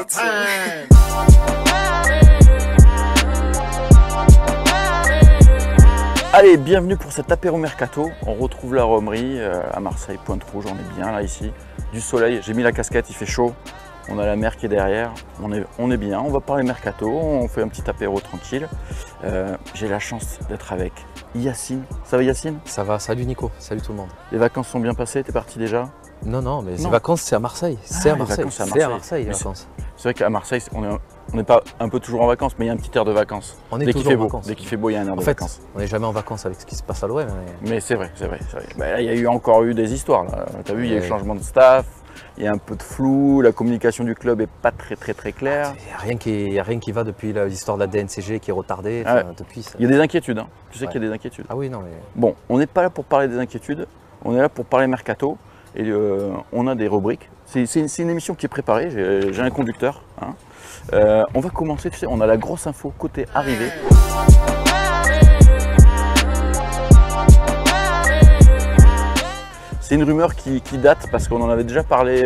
time. Allez, bienvenue pour cet apéro mercato. On retrouve la Romerie à Marseille, Pointe-Rouge, on est bien là ici. Du soleil, j'ai mis la casquette, il fait chaud. On a la mer qui est derrière, on est bien. On va parler mercato, on fait un petit apéro tranquille. J'ai la chance d'être avec Yacine. Ça va Yacine? Ça va, salut Nico, salut tout le monde. Les vacances sont bien passées, t'es parti déjà? Non, mais les vacances c'est à Marseille. C'est à Marseille. C'est à Marseille les vacances. C'est vrai qu'à Marseille, on n'est pas un peu toujours en vacances, mais il y a un petit air de vacances. On est toujours en vacances. Dès qu'il fait beau, il y a un air de vacances. On n'est jamais en vacances avec ce qui se passe à l'OM. Mais c'est vrai. Bah, là, il y a encore eu des histoires. Tu as vu, il y a eu changement de staff, il y a un peu de flou, la communication du club n'est pas très claire. Il n'y a rien qui va depuis l'histoire de la DNCG qui est retardée. Depuis ça. Il y a des inquiétudes, hein. Tu sais qu'il y a des inquiétudes. Ah oui, non mais... Bon, on n'est pas là pour parler des inquiétudes, on est là pour parler mercato. Et on a des rubriques. C'est une émission qui est préparée, j'ai un conducteur. Hein. On va commencer, tu sais, on a la grosse info côté arrivée. C'est une rumeur qui date parce qu'on en avait déjà parlé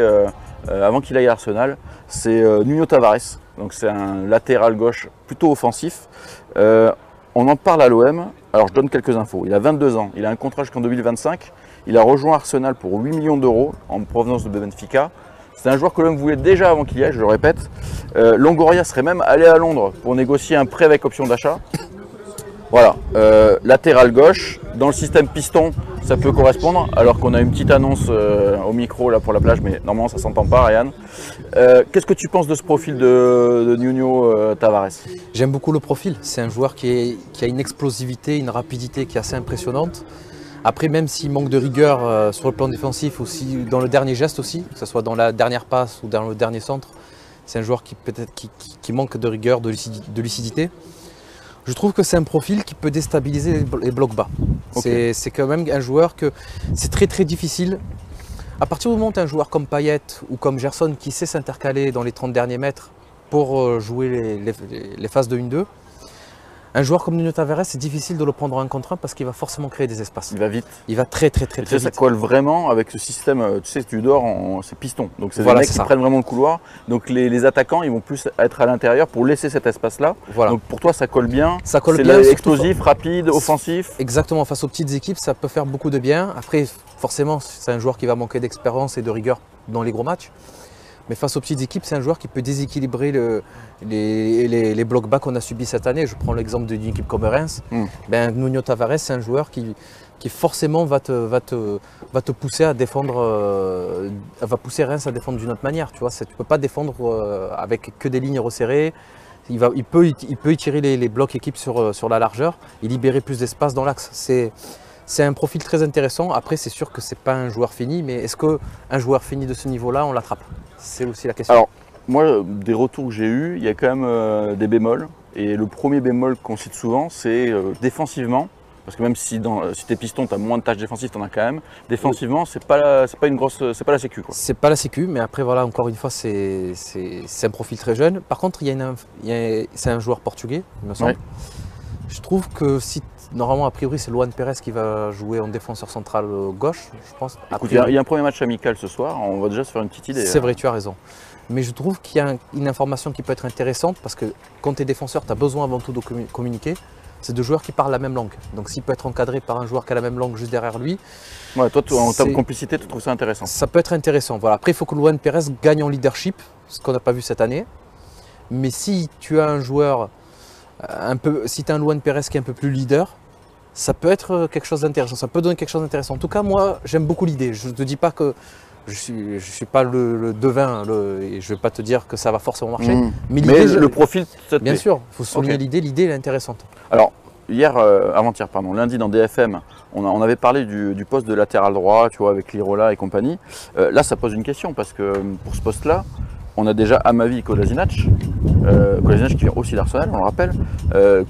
avant qu'il aille à Arsenal. C'est Nuno Tavares, donc c'est un latéral gauche plutôt offensif. On en parle à l'OM. Alors je donne quelques infos. Il a 22 ans, il a un contrat jusqu'en 2025. Il a rejoint Arsenal pour 8 millions d'euros en provenance de Benfica. C'est un joueur que l'OM voulait déjà avant qu'il y aille, je le répète. Longoria serait même allé à Londres pour négocier un prêt avec option d'achat. Voilà, latéral gauche, dans le système piston, ça peut correspondre, alors qu'on a une petite annonce au micro là pour la plage, mais normalement ça s'entend pas, Ryan. Qu'est-ce que tu penses de ce profil de Nuno Tavares? J'aime beaucoup le profil, c'est un joueur qui a une explosivité, une rapidité qui est assez impressionnante. Après, même s'il manque de rigueur sur le plan défensif, aussi dans le dernier geste aussi, que ce soit dans la dernière passe ou dans le dernier centre, c'est un joueur qui manque de rigueur, de lucidité. Je trouve que c'est un profil qui peut déstabiliser les blocs bas. Okay. C'est quand même un joueur que c'est très difficile. À partir du moment où tu as un joueur comme Payet ou comme Gerson qui sait s'intercaler dans les 30 derniers mètres pour jouer les phases de 1-2, un joueur comme Nuno Tavares, c'est difficile de le prendre en contre 1 parce qu'il va forcément créer des espaces. Il va vite. Il va très vite. Ça colle vraiment avec ce système, tu sais, tu dors en c'est piston. Donc c'est des mecs qui prennent vraiment le couloir. Donc les attaquants, ils vont plus être à l'intérieur pour laisser cet espace-là. Voilà. Donc pour toi, ça colle bien. Ça colle bien. C'est explosif, rapide, offensif. Exactement. Face aux petites équipes, ça peut faire beaucoup de bien. Après, forcément, c'est un joueur qui va manquer d'expérience et de rigueur dans les gros matchs. Mais face aux petites équipes, c'est un joueur qui peut déséquilibrer les blocs bas qu'on a subis cette année. Je prends l'exemple d'une équipe comme Reims. Nuno Tavares, c'est un joueur qui forcément va te pousser à défendre, va pousser Reims à défendre d'une autre manière. Tu ne peux pas défendre avec que des lignes resserrées. Il peut étirer les blocs équipes sur la largeur et libérer plus d'espace dans l'axe. C'est un profil très intéressant. Après, c'est sûr que ce n'est pas un joueur fini, mais est-ce qu'un joueur fini de ce niveau-là, on l'attrape? C'est aussi la question. Alors, moi, des retours que j'ai eus, il y a quand même des bémols. Et le premier bémol qu'on cite souvent, c'est défensivement. Parce que même si t'es piston, tu as moins de tâches défensives, tu en as quand même. Défensivement, c'est pas la sécu. C'est pas la sécu, mais après, voilà, encore une fois, c'est un profil très jeune. Par contre, c'est un joueur portugais, il me semble. Ouais. Je trouve que normalement, a priori, c'est Luan Pérez qui va jouer en défenseur central gauche, je pense. Écoute, il y a un premier match amical ce soir, on va déjà se faire une petite idée. C'est vrai, tu as raison. Mais je trouve qu'il y a une information qui peut être intéressante parce que quand tu es défenseur, tu as besoin avant tout de communiquer. C'est deux joueurs qui parlent la même langue. Donc s'il peut être encadré par un joueur qui a la même langue juste derrière lui. Ouais, toi, en termes de complicité, tu trouves ça intéressant? Ça peut être intéressant. Voilà. Après, il faut que Luan Pérez gagne en leadership, ce qu'on n'a pas vu cette année. Mais si tu as un joueur si tu as un Luan Pérez qui est un peu plus leader, ça peut être quelque chose d'intéressant, ça peut donner quelque chose d'intéressant. En tout cas, moi, j'aime beaucoup l'idée. Je ne te dis pas que je suis pas le devin et je ne vais pas te dire que ça va forcément marcher. Mais le profil, ça te bien sûr, il faut souligner l'idée, elle est intéressante. Alors, avant-hier, lundi dans DFM, on avait parlé du poste de latéral droit, tu vois, avec Lirola et compagnie. Là, ça pose une question parce que pour ce poste-là, on a déjà Amavi et Kolasinac. Kolasinac qui vient aussi d'Arsenal, on le rappelle.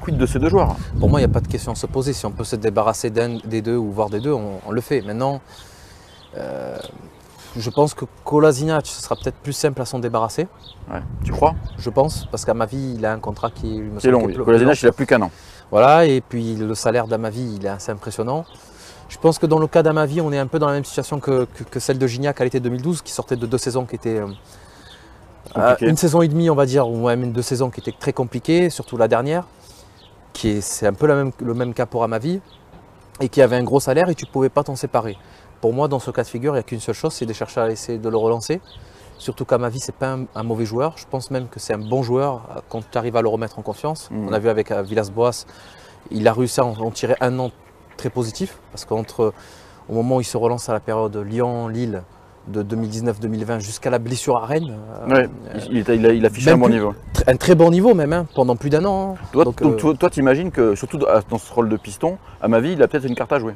Quid de ces deux joueurs? Pour moi, il n'y a pas de question à se poser. Si on peut se débarrasser d'un des deux ou voire des deux, on le fait. Maintenant, je pense que Kolasinac, ce sera peut-être plus simple à s'en débarrasser. Ouais. Tu crois? Je pense, parce qu'Amavi, il a un contrat qui est long. Kolasinac, il n'a plus qu'un an. Voilà, et puis le salaire d'Amavi, il est assez impressionnant. Je pense que dans le cas d'Amavi, on est un peu dans la même situation que celle de Gignac à l'été 2012, qui sortait de 2 saisons qui étaient Compliqué. Une saison et demie, on va dire, ou même 2 saisons qui étaient très compliquées, surtout la dernière, c'est un peu le même cas pour Amavi, et qui avait un gros salaire et tu ne pouvais pas t'en séparer. Pour moi, dans ce cas de figure, il n'y a qu'une seule chose, c'est de chercher à essayer de le relancer. Surtout qu'Amavi, ce n'est pas un mauvais joueur. Je pense même que c'est un bon joueur quand tu arrives à le remettre en confiance. On a vu avec Villas-Boas, il a réussi à en tirer un an très positif. Parce qu'au moment où il se relance à la période Lyon-Lille de 2019-2020 jusqu'à la blessure à Rennes, Ouais, il affichait un bon niveau. Un très bon niveau même, hein, pendant plus d'1 an. Toi, toi, t'imagines que, surtout dans ce rôle de piston, Amavi, il a peut-être une carte à jouer.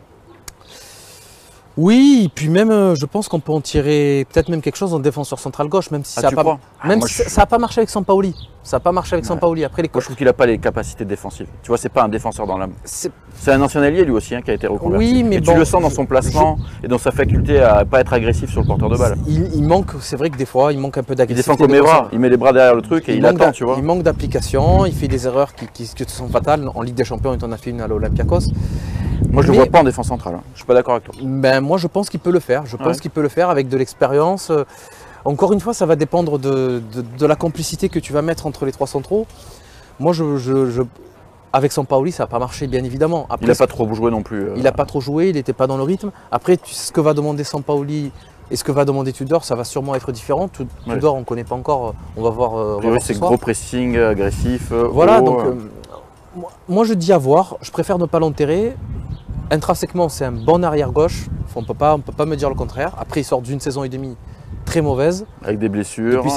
Oui, et puis même, je pense qu'on peut en tirer peut-être même quelque chose en défenseur central gauche, même si ça n'a pas marché avec Sampaoli. Ça n'a pas marché avec Sampaoli. Après, moi, je trouve qu'il n'a pas les capacités défensives. Tu vois, c'est pas un défenseur dans l'âme. C'est un ancien allié lui aussi qui a été reconverti. Oui, mais tu le sens dans son placement et dans sa faculté à pas être agressif sur le porteur de balle. Il manque, c'est vrai que des fois, il manque un peu d'agressivité. Il défend comme Evra, il met les bras derrière le truc et il attend, tu vois. Il manque d'application, il fait des erreurs qui sont fatales. En Ligue des Champions, il en a fait une à l'Olympiakos. Moi, je ne le vois pas en défense centrale. Hein. Je ne suis pas d'accord avec toi. Ben, moi, je pense qu'il peut le faire. Je pense qu'il peut le faire avec de l'expérience. Encore une fois, ça va dépendre de la complicité que tu vas mettre entre les 3 centraux. Moi, avec Sampaoli, ça n'a pas marché, bien évidemment. Après, il n'a pas trop joué non plus. Il n'a pas trop joué, il n'était pas dans le rythme. Après, ce que va demander Sampaoli et ce que va demander Tudor, ça va sûrement être différent. Tudor, on ne connaît pas encore. On va voir. C'est gros pressing, agressif. Voilà, donc moi, je dis à voir. Je préfère ne pas l'enterrer. Intrinsèquement, c'est un bon arrière-gauche. On ne peut pas me dire le contraire. Après, il sort d'une saison et demie très mauvaise. Avec des blessures. Depuis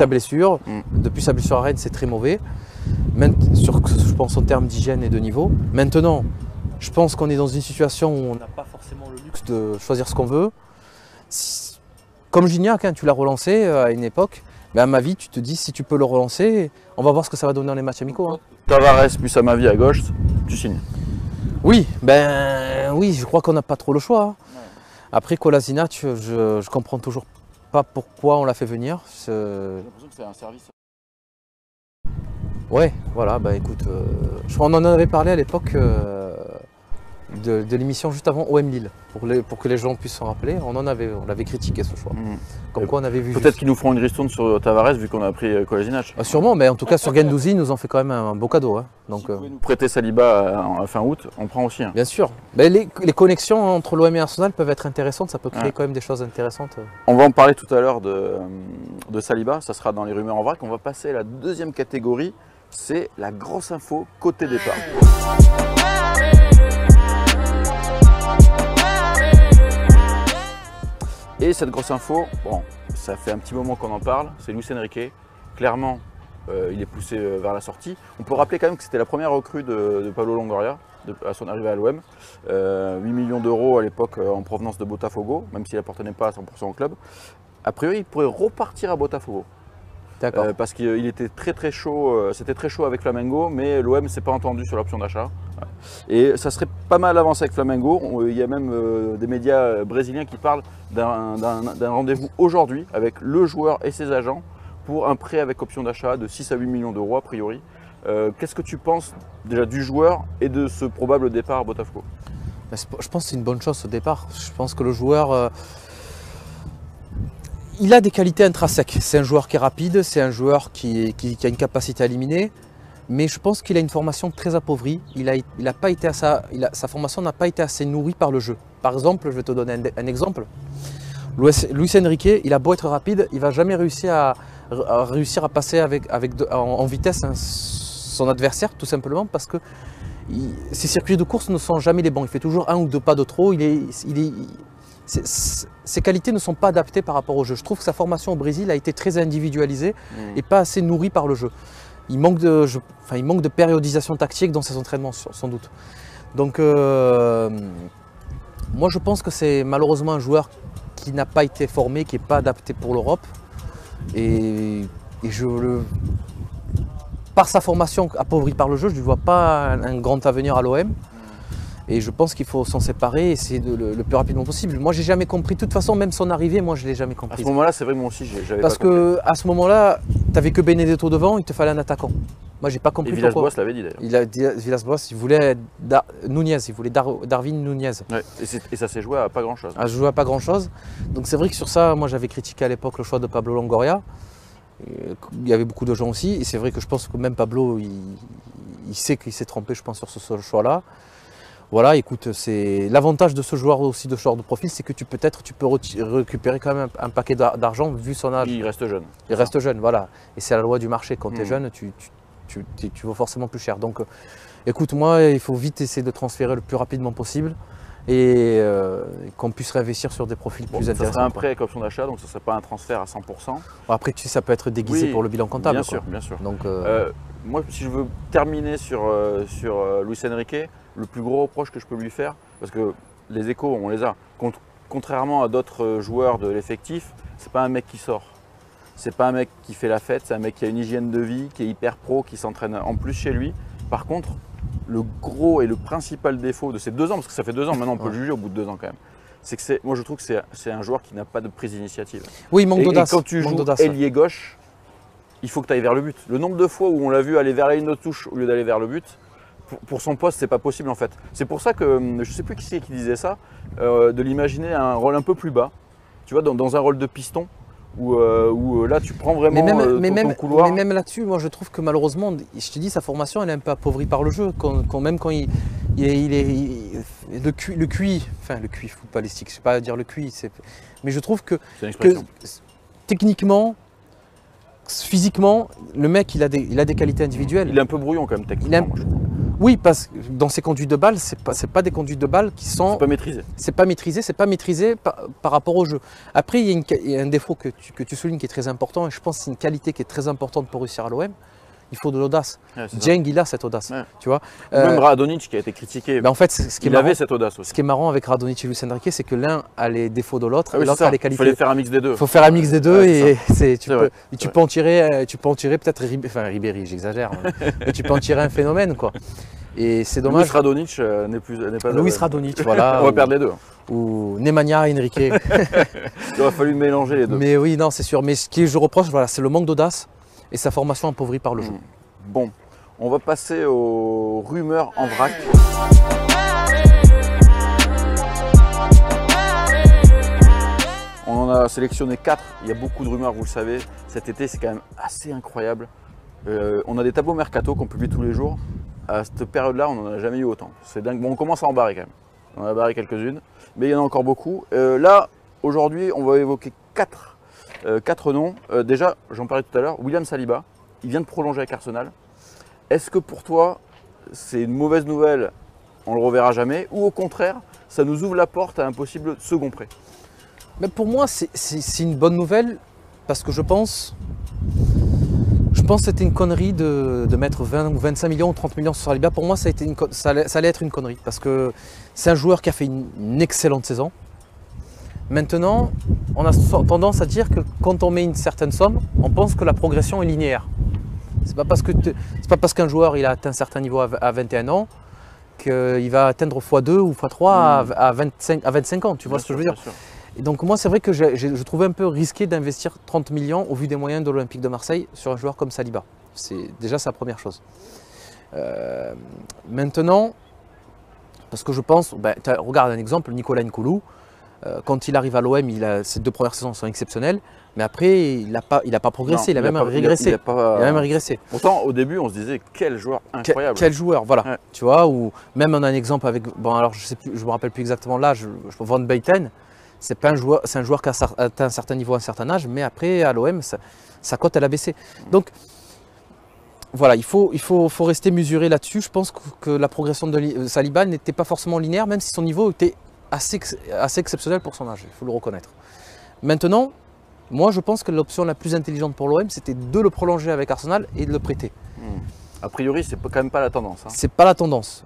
sa blessure à Rennes, c'est très mauvais. Je pense en termes d'hygiène et de niveau. Maintenant, je pense qu'on est dans une situation où on n'a pas forcément le luxe de choisir ce qu'on veut. Comme Gignac, hein, tu l'as relancé à une époque. Mais à Amavi, tu te dis, si tu peux le relancer, on va voir ce que ça va donner dans les matchs amicaux. Hein. Tavares plus Amavi à gauche, tu signes. Oui, oui, je crois qu'on n'a pas trop le choix. Hein. Ouais. Après Kolasinac, je comprends toujours pas pourquoi on l'a fait venir. J'ai l'impression que c'est un service. Ouais, voilà, écoute, on en avait parlé à l'époque de l'émission juste avant OM Lille, pour que les gens puissent s'en rappeler. On avait critiqué ce choix. Comme quoi on avait vu. Peut-être qu'ils nous feront une ristourne sur Tavares vu qu'on a pris Kolasinac. Sûrement, mais en tout cas sur Guendouzi, ils nous ont fait quand même un beau cadeau. Hein. Donc, si vous pouvez nous prêter Saliba à fin août, on prend aussi. Hein. Bien sûr. Mais les connexions entre l'OM et Arsenal peuvent être intéressantes, ça peut créer quand même des choses intéressantes. On va en parler tout à l'heure de Saliba, ça sera dans les rumeurs en vrac. On va passer à la deuxième catégorie, c'est la grosse info côté départ. Et cette grosse info, bon, ça fait un petit moment qu'on en parle, c'est Luis Enrique. Clairement, il est poussé vers la sortie. On peut rappeler quand même que c'était la première recrue de Pablo Longoria à son arrivée à l'OM. 8 millions d'euros à l'époque en provenance de Botafogo, même s'il n'appartenait pas à 100% au club. A priori, il pourrait repartir à Botafogo. D'accord. Parce qu'il était très chaud, c'était très chaud avec Flamengo, mais l'OM ne s'est pas entendu sur l'option d'achat. Et ça serait pas mal avancé avec Flamengo. Il y a même des médias brésiliens qui parlent d'un rendez-vous aujourd'hui avec le joueur et ses agents pour un prêt avec option d'achat de 6 à 8 millions d'euros a priori. Qu'est-ce que tu penses déjà du joueur et de ce probable départ à Botafogo? Je pense que c'est une bonne chose ce départ. Je pense que le joueur... il a des qualités intrinsèques. C'est un joueur qui est rapide, c'est un joueur qui a une capacité à éliminer. Mais je pense qu'il a une formation très appauvrie. Sa formation n'a pas été assez nourrie par le jeu. Par exemple, je vais te donner un exemple. Luis Enrique, il a beau être rapide, il ne va jamais réussir à passer en vitesse son adversaire, tout simplement parce que ses circuits de course ne sont jamais les bons. Il fait toujours 1 ou 2 pas de trop. Ses qualités ne sont pas adaptées par rapport au jeu. Je trouve que sa formation au Brésil a été très individualisée et pas assez nourrie par le jeu. Il manque de périodisation tactique dans ses entraînements, sans doute. Donc, moi, je pense que c'est malheureusement un joueur qui n'a pas été formé, qui n'est pas adapté pour l'Europe. Et par sa formation appauvrie par le jeu, je ne lui vois pas un grand avenir à l'OM. Et je pense qu'il faut s'en séparer et essayer le plus rapidement possible. Moi, j'ai jamais compris. De toute façon, même son arrivée, moi, je ne l'ai jamais compris. À ce moment-là, c'est vrai que moi aussi, j'avais pas compris. Parce qu'à ce moment-là, tu n'avais que Benedetto devant, il te fallait un attaquant. Moi, j'ai pas compris pourquoi. Villas-Boas l'avait dit d'ailleurs. Villas-Boas, il voulait Nunez, il voulait Darwin Nunez. Ouais, et ça s'est joué à pas grand-chose. À jouer à pas grand-chose. Donc c'est vrai que sur ça, moi, j'avais critiqué à l'époque le choix de Pablo Longoria. Il y avait beaucoup de gens aussi. Et c'est vrai que je pense que même Pablo, il sait qu'il s'est trompé, je pense, sur ce choix-là. Voilà, écoute, c'est l'avantage de ce joueur aussi, de ce genre de profil, c'est que tu peux récupérer quand même un paquet d'argent vu son âge. Il reste jeune. Il reste jeune, voilà. Et c'est la loi du marché. Quand tu es jeune, tu vaux forcément plus cher. Donc, écoute, moi, il faut vite essayer de transférer le plus rapidement possible et qu'on puisse réinvestir sur des profils plus intéressants. Ça serait un prêt avec option d'achat, donc ce ne serait pas un transfert à 100%. Bon, après, tu sais, ça peut être déguisé pour le bilan comptable. Bien sûr, bien sûr. Donc, moi, si je veux terminer sur Luis Enrique, le plus gros reproche que je peux lui faire, parce que les échos, on les a, contrairement à d'autres joueurs de l'effectif, c'est pas un mec qui sort. C'est pas un mec qui fait la fête, c'est un mec qui a une hygiène de vie, qui est hyper pro, qui s'entraîne en plus chez lui. Par contre, le gros et le principal défaut de ces 2 ans, parce que ça fait 2 ans, maintenant on peut le juger au bout de 2 ans quand même, c'est que moi je trouve que c'est un joueur qui n'a pas de prise d'initiative. Oui, il manque d'audace. Et quand tu joues ailier gauche, il faut que tu ailles vers le but. Le nombre de fois où on l'a vu aller vers la ligne de touche au lieu d'aller vers le but, pour son poste, c'est pas possible en fait. C'est pour ça que, je sais plus qui c'est qui disait ça, de l'imaginer un rôle un peu plus bas, tu vois, dans un rôle de piston, où là tu prends vraiment ton couloir. Mais même là-dessus, moi je trouve que malheureusement, je te dis, sa formation elle est un peu appauvrie par le jeu. Même quand il est le QI footballistique, je ne sais pas dire le QI, mais je trouve que techniquement, physiquement, le mec il a des qualités individuelles. Il est un peu brouillon quand même techniquement. Oui, parce que dans ses conduites de balle, c'est pas des conduites de balle qui sont. C'est pas maîtrisé. C'est pas maîtrisé par rapport au jeu. Après, il y a un défaut que tu soulignes qui est très important, et je pense que c'est une qualité qui est très importante pour réussir à l'OM. Il faut de l'audace. Dieng, il a cette audace. Ouais. Tu vois. Même Radonjic qui a été critiqué. En fait, il avait cette audace aussi. Ce qui est marrant avec Radonjic et Luis Enrique, c'est que l'un a les défauts de l'autre, et l'autre a les qualités. Il fallait faire un mix des deux. Il faut faire un mix des deux, tu peux en tirer peut-être Ribéry, j'exagère, mais tu peux en tirer un phénomène, quoi. Et c'est dommage. Luis Radonjic n'est pas. Luis Radonjic, voilà. On va perdre les deux. Ou Nemanja Henrique. Il aurait fallu mélanger les deux. Mais oui, non, c'est sûr. Mais ce que je reproche, voilà, c'est le manque d'audace et sa formation appauvrie par le jeu. Bon, on va passer aux rumeurs en vrac. On en a sélectionné 4. Il y a beaucoup de rumeurs, vous le savez. Cet été, c'est quand même assez incroyable. On a des tableaux mercato qu'on publie tous les jours. À cette période-là, on n'en a jamais eu autant. C'est dingue. Bon, on commence à en barrer quand même. On en a barré quelques-unes, mais il y en a encore beaucoup. Là, aujourd'hui, on va évoquer 4 noms. Déjà, j'en parlais tout à l'heure, William Saliba, il vient de prolonger avec Arsenal. Est-ce que pour toi, c'est une mauvaise nouvelle, on ne le reverra jamais, ou au contraire, ça nous ouvre la porte à un possible second prêt? Mais pour moi, c'est une bonne nouvelle, parce que je pense que c'était une connerie de mettre 20 ou 25 millions ou 30 millions sur Saliba. Pour moi, ça allait être une connerie, parce que c'est un joueur qui a fait une excellente saison. Maintenant, on a tendance à dire que quand on met une certaine somme, on pense que la progression est linéaire. C'est pas parce qu'un joueur il a atteint un certain niveau à 21 ans qu'il va atteindre x2 ou x3 à 25 ans. Tu vois ce que je veux dire? Et donc moi, c'est vrai que je trouvais un peu risqué d'investir 30 millions au vu des moyens de l'Olympique de Marseille sur un joueur comme Saliba. C'est déjà sa première chose. Maintenant, parce que je pense, regarde un exemple, Nicolas Nkoulou, quand il arrive à l'OM, ses 2 premières saisons sont exceptionnelles, mais après, il n'a pas progressé, il a même régressé. Pourtant, au début, on se disait, quel joueur incroyable. Quel joueur, voilà. Ouais. Tu vois, ou même on a un exemple avec, alors je me rappelle plus exactement l'âge, Van Buyten, c'est un joueur qui a atteint un certain niveau à un certain âge, mais après, à l'OM, sa cote, elle a baissé. Donc, voilà, il faut rester mesuré là-dessus. Je pense que la progression de Saliba n'était pas forcément linéaire, même si son niveau était assez exceptionnel pour son âge, il faut le reconnaître. Maintenant, moi je pense que l'option la plus intelligente pour l'OM, c'était de le prolonger avec Arsenal et de le prêter. A priori, c'est quand même pas la tendance. Hein. C'est pas la tendance.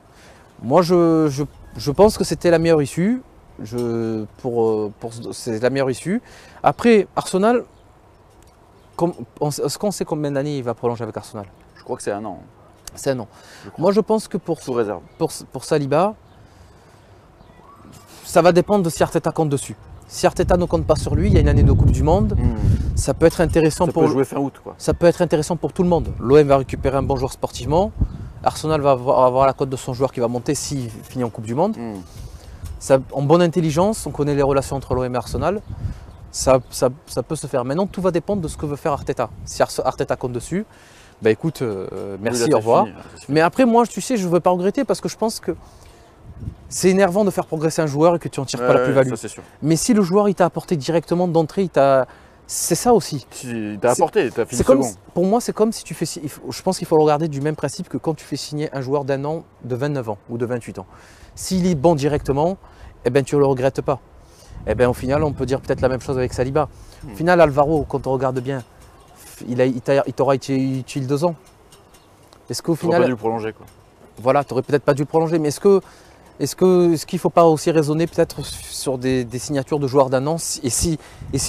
Moi je pense que c'était la meilleure issue. C'est la meilleure issue. Après, Arsenal, est-ce qu'on sait combien d'années il va prolonger avec Arsenal? Je crois que c'est 1 an. C'est 1 an. Moi je pense que sous réserve. Pour Saliba, ça va dépendre de si Arteta compte dessus. Si Arteta ne compte pas sur lui, il y a une année de Coupe du Monde. Ça peut être intéressant pour jouer fin août, quoi. Ça peut être intéressant pour tout le monde. L'OM va récupérer un bon joueur sportivement. Arsenal va avoir la cote de son joueur qui va monter s'il finit en Coupe du Monde. En bonne intelligence, on connaît les relations entre l'OM et Arsenal. ça peut se faire. Maintenant, tout va dépendre de ce que veut faire Arteta. Si Arteta compte dessus, bah écoute, merci, Oui, là, au revoir. fini, là, c'est fini. Mais après, moi, tu sais, je ne veux pas regretter parce que je pense que c'est énervant de faire progresser un joueur et que tu n'en tires pas la plus-value. Ça, c'est sûr. Mais si le joueur il t'a apporté directement d'entrée, c'est ça aussi. Si t'as apporté, t'as fini C'est comme, second. pour moi, c'est comme si tu fais. Je pense qu'il faut le regarder du même principe que quand tu fais signer un joueur d'un an, de 29 ans ou de 28 ans. S'il est bon directement, eh ben, tu ne le regrettes pas. Eh ben, au final, on peut dire peut-être la même chose avec Saliba. Au final, Alvaro, quand on regarde bien, il t'aura été utile 2 ans. Est-ce qu'au T'aurais pas final. dû le prolonger, quoi. Voilà, tu n'aurais peut-être pas dû le prolonger, mais est-ce qu'il ne faut pas aussi raisonner peut-être sur des signatures de joueurs d'un an et si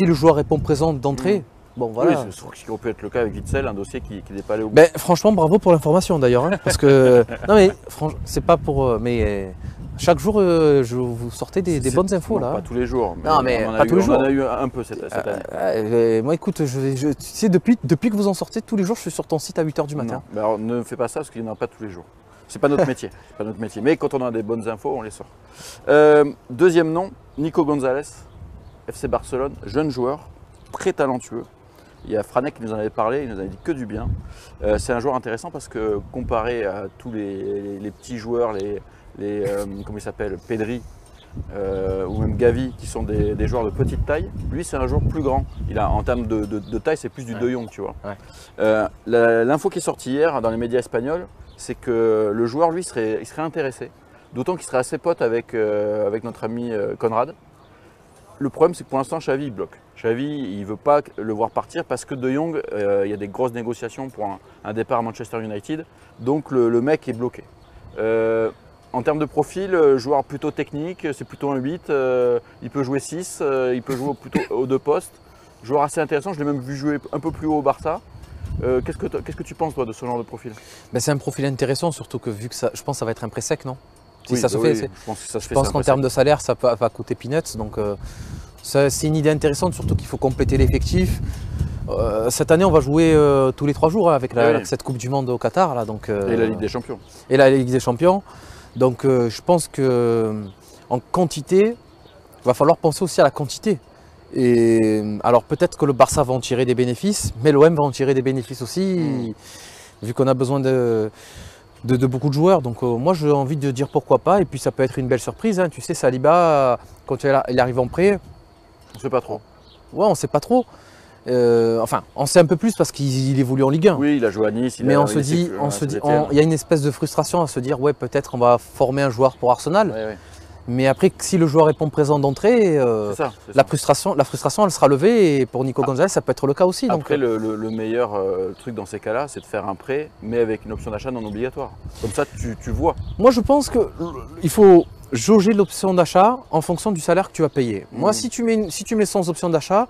le joueur répond présent d'entrée, bon voilà. Oui, c'est ce qui aurait pu être le cas avec Witzel, un dossier qui n'est pas allé au bout. Ben, franchement, bravo pour l'information d'ailleurs, hein, parce que non mais franchement, c'est pas pour, mais chaque jour je vous sortez des bonnes infos Non, là. pas tous les jours. Non, mais on en a pas eu- tous les jours. On en a eu un peu cette année. Moi écoute, tu sais, depuis que vous en sortez, tous les jours je suis sur ton site à 8 h du matin. Non, mais alors, ne fais pas ça parce qu'il n'y en a pas tous les jours. C'est pas notre métier. C'est pas notre métier. Mais quand on a des bonnes infos, on les sort. Deuxième nom, Nico Gonzalez, FC Barcelone, jeune joueur, très talentueux. Il y a Franek qui nous en avait parlé, il nous avait dit que du bien. C'est un joueur intéressant parce que comparé à tous les petits joueurs, comment il s'appelle, Pedri ou même Gavi, qui sont des joueurs de petite taille, lui c'est un joueur plus grand. En termes de taille, c'est plus du De Jong, tu vois. Ouais. L'info qui est sortie hier dans les médias espagnols, c'est que le joueur, lui, il serait intéressé. D'autant qu'il serait assez pote avec notre ami Conrad. Le problème, c'est que pour l'instant, Xavi, il bloque. Xavi, il ne veut pas le voir partir parce que De Jong, il y a des grosses négociations pour un départ à Manchester United. Donc, le mec est bloqué. En termes de profil, joueur plutôt technique, c'est plutôt un 8. Il peut jouer 6, il peut jouer plutôt aux 2 postes. Joueur assez intéressant, je l'ai même vu jouer un peu plus haut au Barça. Qu'est-ce que tu penses, toi, de ce genre de profil? Ben, c'est un profil intéressant, surtout que vu que ça, je pense que ça va être un prêt sec, non? Si Oui, ça se bah fait, oui, je pense que ça se fait. je pense qu'en termes de salaire, ça va coûter peanuts. Donc c'est une idée intéressante, surtout qu'il faut compléter l'effectif. Cette année, on va jouer tous les 3 jours hein, avec cette Coupe du Monde au Qatar. Là, donc, Et la Ligue des Champions. Et la Ligue des Champions. Donc je pense qu'en quantité, il va falloir penser aussi à la quantité. Et alors peut-être que le Barça va en tirer des bénéfices, mais l'OM va en tirer des bénéfices aussi, vu qu'on a besoin de beaucoup de joueurs. Donc moi j'ai envie de dire pourquoi pas, et puis ça peut être une belle surprise. Hein. Tu sais, Saliba, quand il arrive en prêt, On ne sait pas trop. ouais, on ne sait pas trop. Enfin, on sait un peu plus parce qu'il évolue en Ligue 1. Oui, il a joué à Nice. Mais on se dit, il y a une espèce de frustration à se dire, ouais, peut-être on va former un joueur pour Arsenal. Ouais. Mais après, si le joueur répond présent d'entrée, C'est ça. la frustration, elle sera levée. Et pour Nico Gonzalez, ça peut être le cas aussi. Après, donc, le meilleur truc dans ces cas-là, c'est de faire un prêt, mais avec une option d'achat non obligatoire. Comme ça, tu vois. moi, je pense qu'il faut jauger l'option d'achat en fonction du salaire que tu vas payer. Moi, si tu mets sans option d'achat,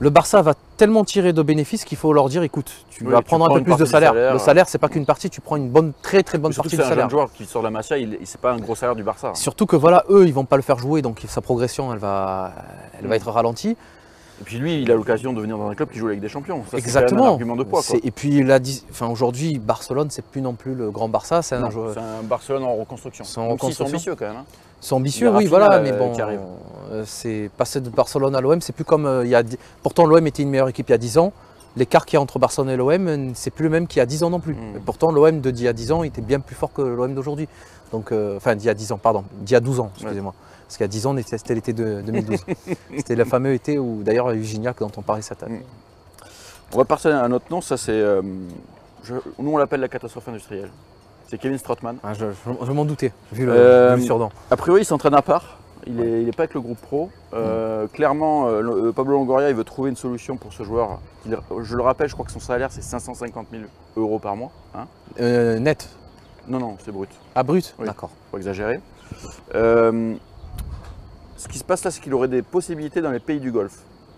le Barça va tellement tirer de bénéfices qu'il faut leur dire, écoute, tu vas prendre un peu plus de salaire. Le salaire, c'est pas qu'une partie, tu prends une très bonne partie du C'est un salaire. jeune joueur qui sort de la Masia, c'est pas un gros salaire du Barça. Surtout que voilà, eux, ils vont pas le faire jouer, donc sa progression, elle va être ralentie. Et puis lui, il a l'occasion de venir dans un club qui joue la Ligue des Champions. Ça, Exactement. c'est quand même un argument de poids. Quoi. Et puis aujourd'hui, Barcelone, c'est plus non plus le grand Barça, c'est un Barcelone en reconstruction. C'est en Même s'ils reconstruction. sont ambitieux quand même. Hein. C'est ambitieux, Il y a oui, Rafinha, voilà, mais bon, qui arrive. c'est passé de Barcelone à l'OM, c'est plus comme il y a. Pourtant, l'OM était une meilleure équipe il y a 10 ans. L'écart qu'il y a entre Barcelone et l'OM, c'est plus le même qu'il y a 10 ans non plus. Et pourtant, l'OM d'il y a 10 ans était bien plus fort que l'OM d'aujourd'hui. Donc, enfin, d'il y a 10 ans, pardon, d'il y a 12 ans, excusez-moi. Parce qu'il y a 10 ans, c'était l'été de 2012. C'était le fameux été où, d'ailleurs, il y a eu Gignac dont on parlait cette année. On va passer à un autre nom, ça c'est. Nous, on l'appelle la catastrophe industrielle. C'est Kevin Strootman. Ah, je m'en doutais, vu le surnom. A priori, il s'entraîne à part. Il n'est pas avec le groupe pro. Clairement, Pablo Longoria, il veut trouver une solution pour ce joueur. Je le rappelle, je crois que son salaire, c'est 550 000 € par mois. Hein. Net. Non, c'est brut. Ah, brut. Oui. D'accord. Faut exagérer. Ce qui se passe là, c'est qu'il aurait des possibilités dans les pays du Golfe.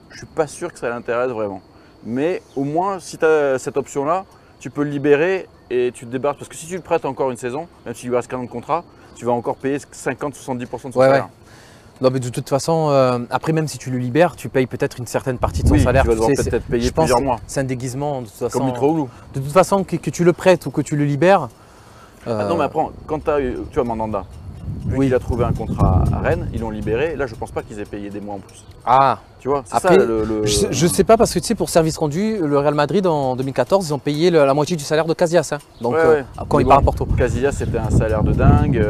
Je ne suis pas sûr que ça l'intéresse vraiment. Mais au moins, si tu as cette option-là, tu peux le libérer et tu te débarrasses. Parce que si tu le prêtes encore une saison, même s'il lui reste 40 contrats, tu vas encore payer 50-70% de son salaire. Non, mais de toute façon, après, même si tu le libères, tu payes peut-être une certaine partie de son salaire. Tu vas devoir peut-être payer plusieurs mois. C'est un déguisement, de toute façon. Comme Mitroglou. De toute façon, que tu le prêtes ou que tu le libères. Non, mais après, quand tu as, tu vois, Mandanda, Vu Oui. qu'il a trouvé un contrat à Rennes, ils l'ont libéré. Là, je pense pas qu'ils aient payé des mois en plus. Ah, Tu vois, c'est après, ça le. je sais pas parce que tu sais, pour service rendu, le Real Madrid en 2014, ils ont payé la moitié du salaire de Casillas. Hein. Donc, Ouais. quand Mais il part à bon, Porto. Casillas, c'était un salaire de dingue.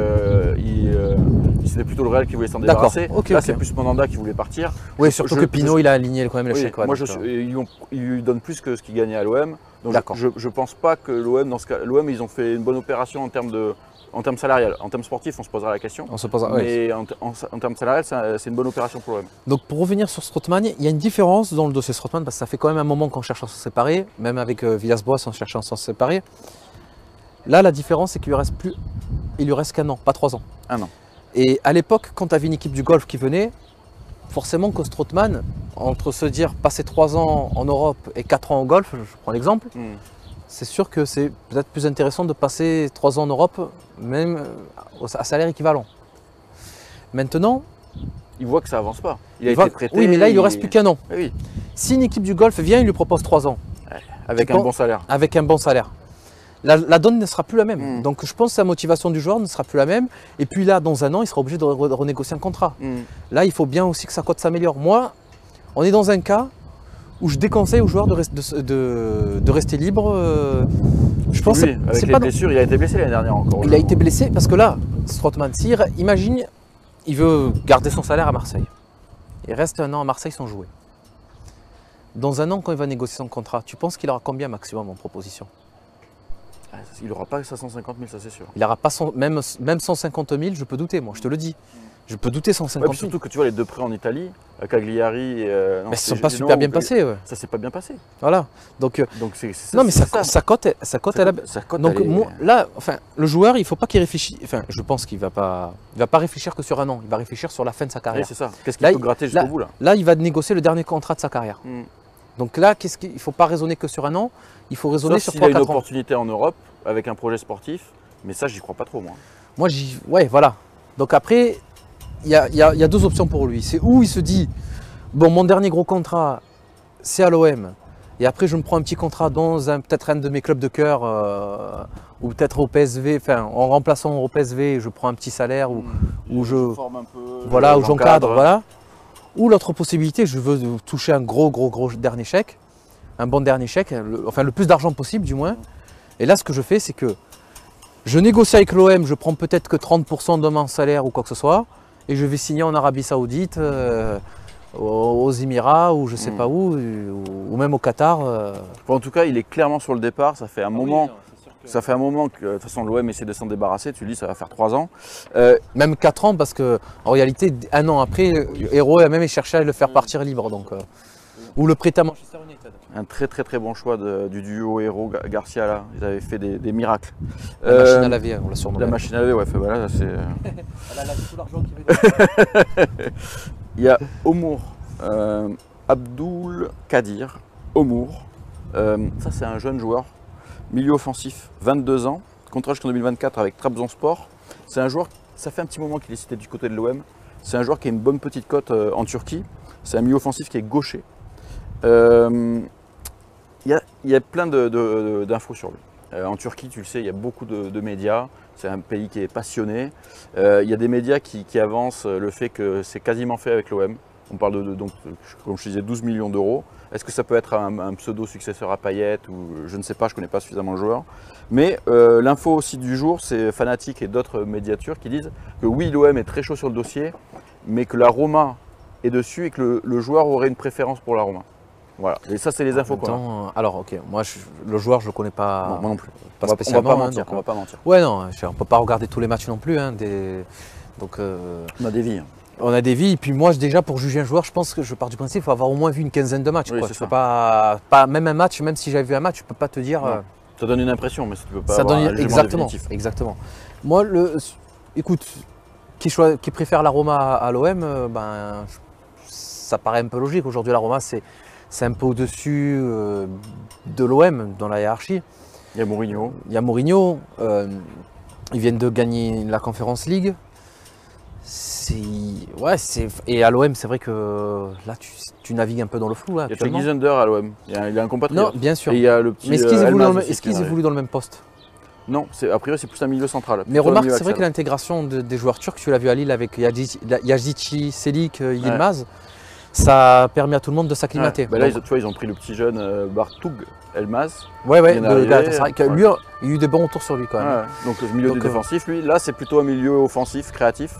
C'était plutôt le Real qui voulait s'en D'accord. débarrasser. Ok, Là, ok. c'est plus Mandanda qui voulait partir. Oui, Je- surtout je- que Pinot, je- il a aligné quand même le Oui, chèque. Ouais, moi, donc, ils lui donnent plus que ce qu'il gagnait à l'OM. Donc, D'accord. je pense pas que l'OM, dans ce cas, l'OM, ils ont fait une bonne opération en termes salarial. En termes sportifs, on se posera la question. on se pose. Ouais. Mais en termes salarial, c'est une bonne opération pour l'OM. Donc pour revenir sur Strootman, il y a une différence dans le dossier Strootman parce que ça fait quand même un moment qu'on cherche à s'en séparer, même avec Villas-Boas on cherche à s'en séparer. Là la différence c'est qu'il lui reste qu'un an, pas 3 ans. Un an. Et à l'époque quand tu avais une équipe du golf qui venait, forcément que Strootman, entre se dire passer 3 ans en Europe et 4 ans au golf, je prends l'exemple, c'est sûr que c'est peut-être plus intéressant de passer 3 ans en Europe, même à salaire équivalent. Maintenant, Il voit que ça avance pas. Il a il va- été prêté. oui mais là il ne reste plus qu'un an. Oui, Si une équipe du golf vient, il lui propose 3 ans avec Tu un penses- bon salaire. avec un bon salaire. La donne ne sera plus la même. Mm. Donc je pense que sa motivation du joueur ne sera plus la même. Et puis là, dans un an, il sera obligé de renégocier un contrat. Là, il faut bien aussi que sa cote s'améliore. Moi, on est dans un cas où je déconseille aux joueurs de rester libres. Je pense Oui, que avec c'est les pas blessures, il a été blessé l'année dernière encore. il a été blessé parce que là, Strootman, imagine, il veut garder son salaire à Marseille. Il reste un an à Marseille sans jouer. Dans un an, quand il va négocier son contrat, tu penses qu'il aura combien maximum en proposition? Ah, il n'aura pas 550 000, ça c'est sûr. Il n'aura pas même 150 000, je peux douter, moi, je te le dis. Je peux douter Ouais, 150 puis 000. surtout que tu vois les deux prêts en Italie, Cagliari et. Mais ils ne sont pas super bien passés. Ouais. Ça s'est pas bien passé. Voilà. Donc, Donc c'est non, mais c'est sa cote, elle a. sa cote, Donc elle est- moi, là, enfin, le joueur, il ne faut pas qu'il réfléchisse. Enfin, je pense qu'il ne va pas réfléchir que sur un an. Il va réfléchir sur la fin de sa Oui, carrière. c'est ça. Qu'est-ce qu'il Là, peut gratter jusqu'au bout là Là, il va négocier le dernier contrat de sa carrière. Donc là, il ne faut pas raisonner que sur un an. Il faut raisonner Sauf sur s'il a une 3-4 ans. opportunité en Europe avec un projet sportif, mais ça j'y crois pas trop moi. Moi, ouais, voilà. Donc après, il y a deux options pour lui. C'est où il se dit, bon, mon dernier gros contrat, c'est à l'OM. Et après, je me prends un petit contrat dans peut-être un de mes clubs de cœur, ou peut-être au PSV, enfin, en remplaçant au PSV, je prends un petit salaire, ou je forme un peu. voilà, où j'encadre, voilà. Ou l'autre possibilité, je veux toucher un gros dernier chèque, un bon dernier chèque, enfin le plus d'argent possible du moins. Et là, ce que je fais, c'est que je négocie avec l'OM, je prends peut-être que 30% de mon salaire ou quoi que ce soit, et je vais signer en Arabie Saoudite, aux Émirats, ou je sais pas où, ou même au Qatar. En tout cas, il est clairement sur le départ. Ça fait un moment. Ça fait un moment que de toute façon l'OM essaie de s'en débarrasser. Tu dis ça va faire 3 ans. Même 4 ans, parce que en réalité, un an après, Héro a même cherché à le faire partir libre. Donc, ou le prêt à Manchester United. Un très bon choix du duo Héro Garcia là. Ils avaient fait des miracles. La machine à laver, on l'a surnommé. La machine à laver, ouais. Voilà, c'est. Elle a lavé tout l'argent qu'il veut. Il y a Omour, Abdoul Kadir, Omour. Ça c'est un jeune joueur, milieu offensif, 22 ans, contrat jusqu'en 2024 avec Trabzonspor. C'est un joueur, ça fait un petit moment qu'il est cité du côté de l'OM. C'est un joueur qui a une bonne petite cote en Turquie. C'est un milieu offensif qui est gaucher. Il y a plein d'infos sur lui. En Turquie, tu le sais, il y a beaucoup de médias. C'est un pays qui est passionné. Il y a des médias qui avancent le fait que c'est quasiment fait avec l'OM. On parle donc, comme je disais, 12 millions d'euros. Est-ce que ça peut être un pseudo-successeur à Payet ou je ne sais pas, je ne connais pas suffisamment le joueur. Mais l'info aussi du jour, c'est Fanatic et d'autres médias turcs qui disent que oui, l'OM est très chaud sur le dossier, mais que la Roma est dessus et que le joueur aurait une préférence pour la Roma. Voilà, et ça c'est les infos qu'on a. Alors ok, moi le joueur je le connais pas, Non, moi non plus. pas On va spécialement. pas mentir, donc, on va pas mentir. ouais non, on peut pas regarder tous les matchs non plus. Donc On a des vies. on a des vies. Et puis moi déjà pour juger un joueur, je pense que je pars du principe qu'il faut avoir au moins vu une quinzaine de matchs. Oui, Quoi. c'est Tu peux ça. pas même un match, même si j'avais vu un match, je peux pas te dire. Non. Ça donne une impression, mais ça ne peut pas ça avoir donne un jugement exactement. définitif. Exactement. Moi écoute, qui préfère la Roma à l'OM, ça paraît un peu logique. Aujourd'hui la Roma c'est un peu au-dessus de l'OM dans la hiérarchie. Il y a Mourinho. Il y a Mourinho, ils viennent de gagner la Conference League. Et à l'OM, c'est vrai que là, tu navigues un peu dans le flou. Là, Il y a actuellement. Tegui Zender à l'OM. Il a un compatriote. Non, bien sûr. Et il y a le petit Mais est-ce qu'ils évoluent, Elmas aussi qui est-ce qu'ils est arrivé. évoluent dans le même poste? Non, a priori c'est plus un milieu central. Mais remarque, c'est vrai que l'intégration des joueurs turcs, tu l'as vu à Lille avec Yazici, Selik, Yilmaz, ça a permis à tout le monde de s'acclimater. Là, tu vois, ils ont pris le petit jeune Bartoug Elmaz. Ouais, c'est vrai que lui, il y a eu des bons retours sur lui quand même. Donc le milieu défensif, lui, là c'est plutôt un milieu offensif, créatif.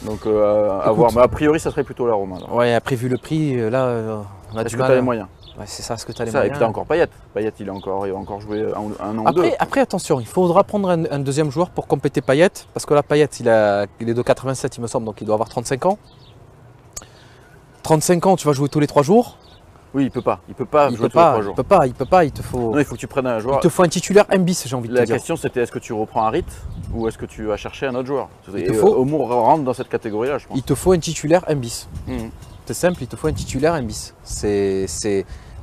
Donc à voir, mais a priori ça serait plutôt la Roma. Là. Ouais, après vu le prix, là on a du mal. Est-ce que tu as les moyens? Ouais, c'est ça, est-ce que tu as les moyens? Et puis tu as encore Payet. Payet, il va encore jouer un an ou deux. Après, attention, il faudra prendre un deuxième joueur pour compléter Payet, parce que là, Payet, il est de 87, il me semble, donc il doit avoir 35 ans. 35 ans, tu vas jouer tous les 3 jours. Oui, il peut pas jouer tous les 3 jours. Il peut pas, il te faut... Non, il faut que tu prennes un joueur. Il te faut un titulaire MBIS, j'ai envie de te dire. La question, c'était est-ce que tu reprends Harit ou est-ce que tu vas chercher un autre joueur? Oumou rentre dans cette catégorie-là, je pense. Il te faut un titulaire MBIS. C'est simple, il te faut un titulaire MBIS.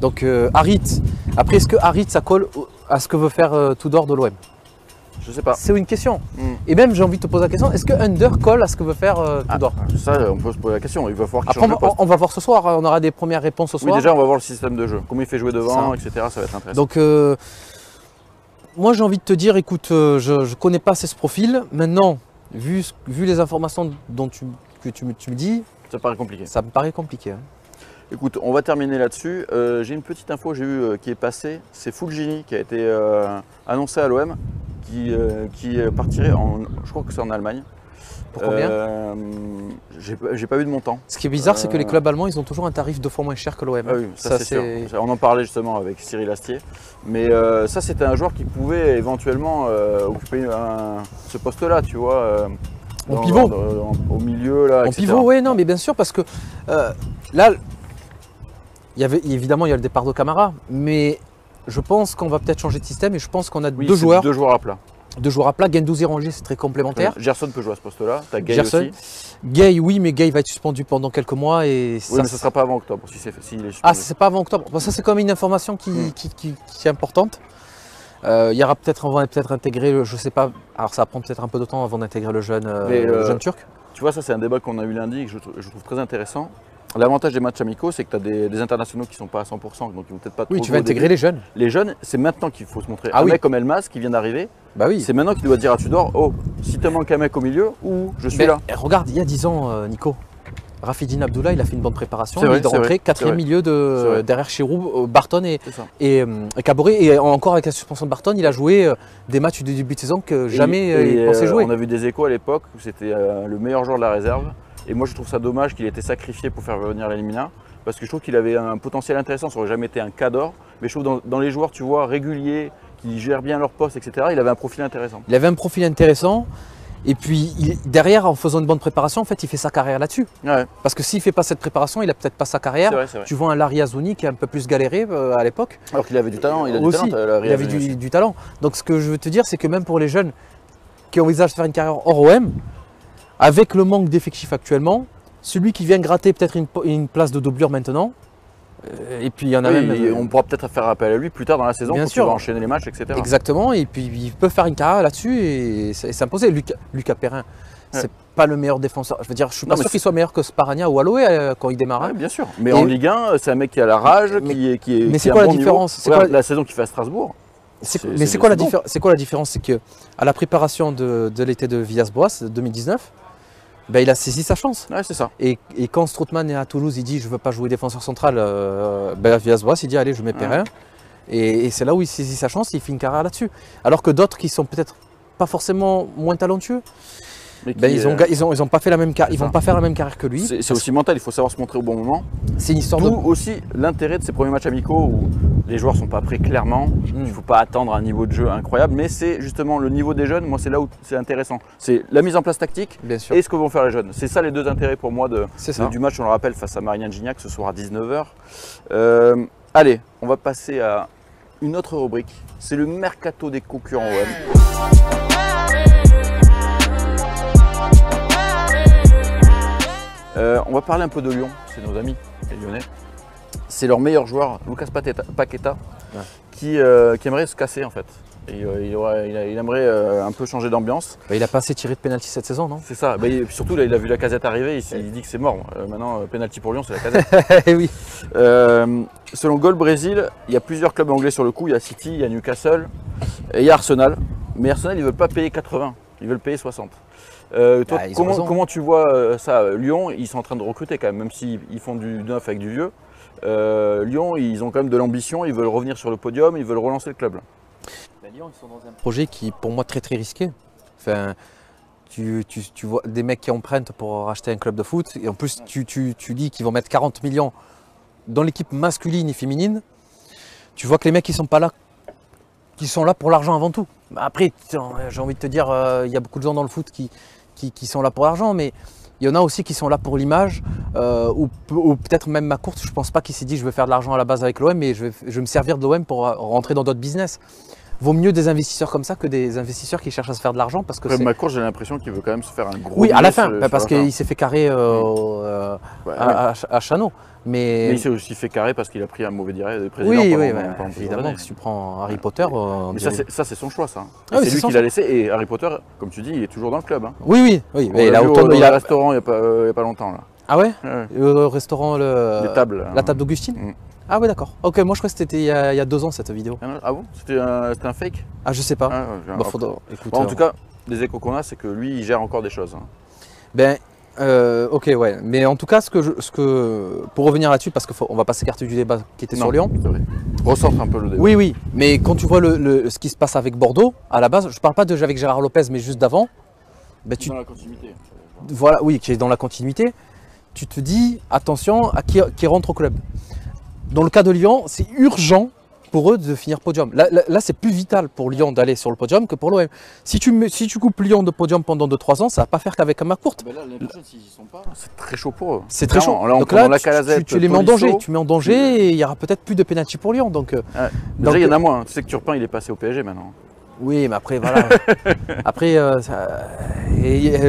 Donc Harit, après est-ce que Harit ça colle à ce que veut faire Tudor de l'OM? Je sais pas. C'est une question. Et même j'ai envie de te poser la question, est-ce que Under colle à ce que veut faire Tudor? Ça on peut se poser la question, il va falloir qu'il change de poste. On va voir ce soir, on aura des premières réponses ce soir. Oui déjà on va voir le système de jeu, comment il fait jouer devant, etc. Ça va être intéressant. Donc moi j'ai envie de te dire, écoute, je connais pas assez ce profil. Maintenant, vu les informations que tu me dis, ça paraît compliqué. Ça me paraît compliqué. Hein. Écoute, on va terminer là-dessus. J'ai une petite info qui est passée. C'est Fulgini qui a été annoncé à l'OM, qui partirait je crois que c'est en Allemagne. Pour combien? J'ai pas eu de montant. Ce qui est bizarre, c'est que les clubs allemands, ils ont toujours un tarif 2 fois moins cher que l'OM. Ah oui, ça c'est sûr. On en parlait justement avec Cyril Astier. Mais ça, c'était un joueur qui pouvait éventuellement occuper ce poste-là, tu vois. Au pivot. Au milieu, là, etc. Au pivot, oui, non, mais bien sûr, parce que là, évidemment, il y a le départ de Camara, mais je pense qu'on va peut-être changer de système et je pense qu'on a deux joueurs. 2 joueurs à plat. 2 joueurs à plat. Gendouzi et Rongier, c'est très complémentaire. Gerson peut jouer à ce poste-là. Tu as Gay aussi. Gay, oui, mais Gay va être suspendu pendant quelques mois. Mais ce ne sera pas avant octobre s'il est suspendu. Ah, c'est pas avant octobre. Bon, ça, c'est quand même une information qui est importante. Il y aura peut-être, on va peut-être intégrer, je sais pas, alors ça va prendre peut-être un peu de temps avant d'intégrer le jeune turc. Tu vois, ça c'est un débat qu'on a eu lundi et que je trouve très intéressant. L'avantage des matchs amicaux, c'est que tu as des internationaux qui ne sont pas à 100%, donc ils vont peut-être pas trop. Oui, tu vas intégrer les jeunes. Les jeunes, c'est maintenant qu'il faut se montrer. Un mec comme Elmas qui vient d'arriver, c'est maintenant qu'il doit dire à Tudor, oh, si te manque un mec au milieu, ou je suis là. Regarde, il y a 10 ans, Nico, Rafidine Abdullah, il a fait une bonne préparation. Il est rentré 4e milieu derrière Chirou, Barton et Caboret. Et encore avec la suspension de Barton, il a joué des matchs du début de saison que jamais il pensait jouer. On a vu des échos à l'époque où c'était le meilleur joueur de la réserve. Et moi je trouve ça dommage qu'il ait été sacrifié pour faire revenir l'Elimina. Parce que je trouve qu'il avait un potentiel intéressant, ça n'aurait jamais été un cadre. Mais je trouve dans les joueurs, tu vois, réguliers, qui gèrent bien leur poste, etc., il avait un profil intéressant. Il avait un profil intéressant. Et puis derrière, en faisant une bonne préparation, en fait, il fait sa carrière là-dessus. Ouais. Parce que s'il ne fait pas cette préparation, il n'a peut-être pas sa carrière. C'est vrai. Tu vois un Larry Azouni qui a un peu plus galéré à l'époque. Alors qu'il avait du talent, il avait du talent. Donc ce que je veux te dire, c'est que même pour les jeunes qui envisagent de faire une carrière hors OM, avec le manque d'effectifs actuellement, celui qui vient gratter peut-être une place de doublure maintenant, et puis il y en a même. On pourra peut-être faire appel à lui plus tard dans la saison pour qu'il va enchaîner les matchs, etc. Exactement, et puis il peut faire une carrière là-dessus et s'imposer. Lucas Perrin, c'est pas le meilleur défenseur. Je veux dire, je suis pas sûr qu'il soit meilleur que Sparagna ou Aloé quand il démarre. Ouais, bien sûr, mais en Ligue 1, c'est un mec qui a la rage, qui est. Mais c'est quoi la différence? C'est quoi la saison qu'il fait à Strasbourg? Mais c'est quoi la différence? C'est que à la préparation de l'été de Villas-Boas 2019. Il a saisi sa chance. Ouais, c'est ça. Et quand Strootman est à Toulouse, il dit je ne veux pas jouer défenseur central, Villas-Boas, il dit allez, je mets Perrin. Et c'est là où il saisit sa chance, il fait une carrière là-dessus. Alors que d'autres qui sont peut-être pas forcément moins talentueux, ils ont pas fait la même carrière. Ils vont pas faire la même carrière que lui. C'est aussi mental, il faut savoir se montrer au bon moment. C'est une histoire D'où aussi l'intérêt de ces premiers matchs amicaux où les joueurs sont pas prêts clairement. Il ne faut pas attendre un niveau de jeu incroyable, mais c'est justement le niveau des jeunes. Moi, c'est là où c'est intéressant. C'est la mise en place tactique et ce que vont faire les jeunes. C'est ça les deux intérêts pour moi du match. On le rappelle face à Marignane Gignac ce soir à 19h. Allez, on va passer à une autre rubrique. C'est le mercato des concurrents OM. On va parler un peu de Lyon, c'est nos amis les Lyonnais. C'est leur meilleur joueur, Lucas Paqueta, qui aimerait se casser en fait. Et, il aimerait un peu changer d'ambiance. Il n'a pas assez tiré de pénalty cette saison, non? C'est ça. Surtout, là, il a vu la Casette arriver, il dit que c'est mort. Maintenant, pénalty pour Lyon, c'est la Casette. Oui. Selon Goal Brésil, il y a plusieurs clubs anglais sur le coup. Il y a City, il y a Newcastle et il y a Arsenal. Mais Arsenal, ils ne veulent pas payer 80, ils veulent payer 60. Toi, comment tu vois ça? Lyon, ils sont en train de recruter quand même s'ils font du neuf avec du vieux. Lyon, ils ont quand même de l'ambition, ils veulent revenir sur le podium, ils veulent relancer le club. Là. Lyon, ils sont dans un projet qui, pour moi, très risqué. Enfin, tu vois des mecs qui empruntent pour racheter un club de foot, et en plus, tu dis qu'ils vont mettre 40 millions dans l'équipe masculine et féminine. Tu vois que les mecs, ils sont pas là, qui sont là pour l'argent avant tout. Après, j'ai envie de te dire, il y a beaucoup de gens dans le foot qui sont là pour l'argent, mais il y en a aussi qui sont là pour l'image, ou peut-être même ma course. Je ne pense pas qu'il s'est dit je veux faire de l'argent à la base avec l'OM, mais je vais me servir de l'OM pour rentrer dans d'autres business. Vaut mieux des investisseurs comme ça que des investisseurs qui cherchent à se faire de l'argent. Parce que ma course, j'ai l'impression qu'il veut quand même se faire un gros. Oui, à la fin, parce qu'il s'est fait carrer à Chano. Mais il s'est aussi fait carrer parce qu'il a pris un mauvais président. Oui, évidemment. Si tu prends Harry Potter. Mais ça, c'est son choix, ça. C'est lui qui l'a laissé. Et Harry Potter, comme tu dis, il est toujours dans le club. Hein. Oui. Mais il a au restaurant il n'y a pas longtemps. Là. Ah ouais, Le restaurant, les tables, la table d'Augustine. Ah ouais, d'accord. Ok, moi je crois que c'était il y a 2 ans cette vidéo. Ah bon? C'était un fake? Ah, je sais pas. En tout cas, les échos qu'on a, c'est que lui, il gère encore des choses. Ben, ok, ouais. Mais en tout cas, pour revenir là-dessus, parce qu'on va pas s'écarter du débat qui était sur Lyon. Recentre un peu le débat. Oui. Mais quand tu vois ce qui se passe avec Bordeaux, à la base, je parle pas avec Gérard Lopez, mais juste d'avant. Ben, dans la continuité. Voilà, oui, qui est dans la continuité. Tu te dis, attention à qui rentre au club. Dans le cas de Lyon, c'est urgent pour eux de finir podium. Là c'est plus vital pour Lyon d'aller sur le podium que pour l'OM. Si tu coupes Lyon de podium pendant 2-3 ans, ça ne va pas faire qu'avec un McCourt. Ben là, l'année prochaine, s'ils n'y sont pas, c'est très chaud pour eux. C'est très chaud. Là, donc là, tu les mets en danger. Tu mets en danger et il n'y aura peut-être plus de pénalty pour Lyon. Donc, déjà, il y en a moins. Tu sais que Turpin, il est passé au PSG maintenant. Oui, mais après, voilà. Après,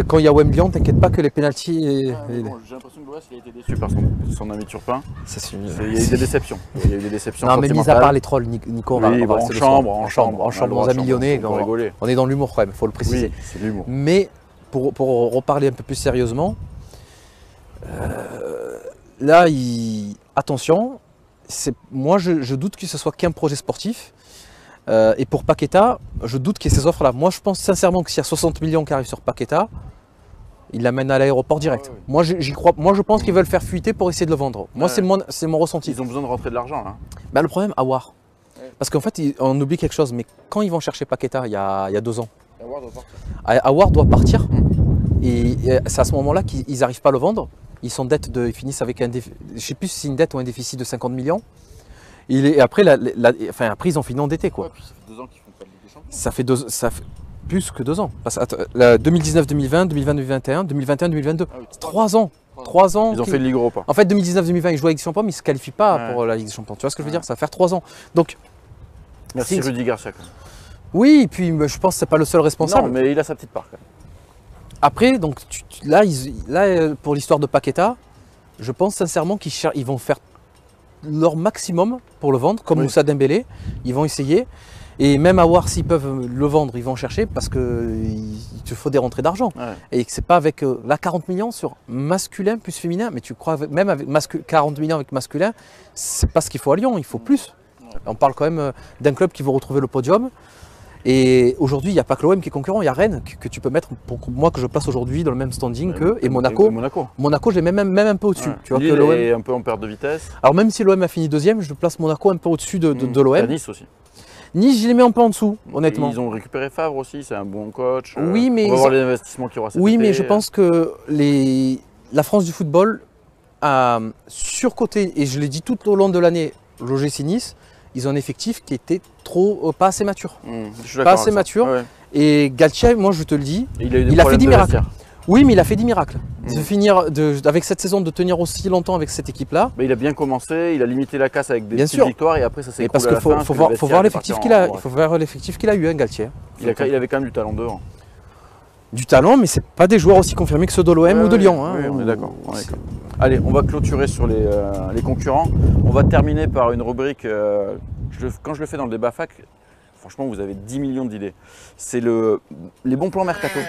quand il y a Wembley, t'inquiète pas que les pénaltys. J'ai l'impression que l'Ouest a été déçu par son ami Turpin. Il y a eu des déceptions. Non, mais mis à part les trolls, Nico, on va en chambre, on a millionné. On est dans l'humour quand même, il faut le préciser. Oui, c'est l'humour. Mais pour reparler un peu plus sérieusement, là, attention, moi je doute que ce soit qu'un projet sportif. Et pour Paqueta, je doute qu'il y ait ces offres-là. Moi, je pense sincèrement que s'il y a 60 millions qui arrivent sur Paqueta, il l'amène à l'aéroport direct. Moi, j'y crois. Moi, je pense qu'ils veulent faire fuiter pour essayer de le vendre. Moi, c'est mon ressenti. Ils ont besoin de rentrer de l'argent, là. Ben, le problème, Aouar. Parce qu'en fait, on oublie quelque chose. Mais quand ils vont chercher Paqueta, il y a 2 ans, Aouar doit partir. Et c'est à ce moment-là qu'ils n'arrivent pas à le vendre. Ils sont dettes ils finissent avec je ne sais plus si c'est une dette ou un déficit de 50 millions. Et après, après, ils ont fini endettés, quoi. Ouais, puis ça fait 2 ans qu'ils font pas de Ligue des Champions. Ça fait plus que 2 ans. 2019-2020, 2020-2021, 2021-2022. Ah oui, 3 ans. 3 ans. Ils ont fait de Ligue Europa. En fait, 2019-2020, ils jouent avec des champions, mais ils ne se qualifient pas pour la Ligue des Champions. Tu vois ce que je veux dire? Ça va faire 3 ans. Donc, merci Rudy Garcia. Oui, et puis je pense que ce n'est pas le seul responsable. Non, mais il a sa petite part, quand même. Après, donc, là, pour l'histoire de Paqueta, je pense sincèrement qu'ils vont faire leur maximum pour le vendre, comme Moussa Dembélé, ils vont essayer. Et même à voir s'ils peuvent le vendre, ils vont chercher parce qu'il te faut des rentrées d'argent. Ouais. Et que c'est pas avec 40 millions sur masculin plus féminin, mais tu crois même avec 40 millions avec masculin, c'est pas ce qu'il faut à Lyon, il faut plus. Ouais. On parle quand même d'un club qui veut retrouver le podium. Et aujourd'hui, il n'y a pas que l'OM qui est concurrent, il y a Rennes que tu peux mettre, pour moi, que je place aujourd'hui dans le même standing qu'eux, et Monaco. Monaco, je l'ai même un peu au-dessus. Ouais. Tu vois que l'OM est un peu en perte de vitesse. Alors même si l'OM a fini 2e, je place Monaco un peu au-dessus de l'OM. Nice aussi. Nice, je les mets un peu en dessous, honnêtement. Ils ont récupéré Favre aussi, c'est un bon coach. Oui, mais on va voir les investissements qu'il y aura cet Oui, été. mais je pense que la France du football a surcoté, et je l'ai dit tout au long de l'année, l'OGC Nice, ils ont un effectif qui était pas assez mature. Pas assez mature. Ouais. Et Galtier, moi je te le dis, il a fait 10 miracles. Oui, mais il a fait 10 miracles. De finir avec cette saison, de tenir aussi longtemps avec cette équipe-là. Mais il a bien commencé, il a limité la casse avec des petites victoires et après ça s'est écroulé à la fin. Parce qu'il faut voir l'effectif qu'il a. Il faut voir l'effectif qu'il a eu, Galtier. Il avait quand même du talent devant. Du talent, mais c'est pas des joueurs aussi confirmés que ceux de l'OM ou de Lyon. Oui, on est d'accord. Allez, on va clôturer sur les concurrents. On va terminer par une rubrique, quand je le fais dans le débat fac, franchement vous avez 10 millions d'idées. C'est les bons plans mercato.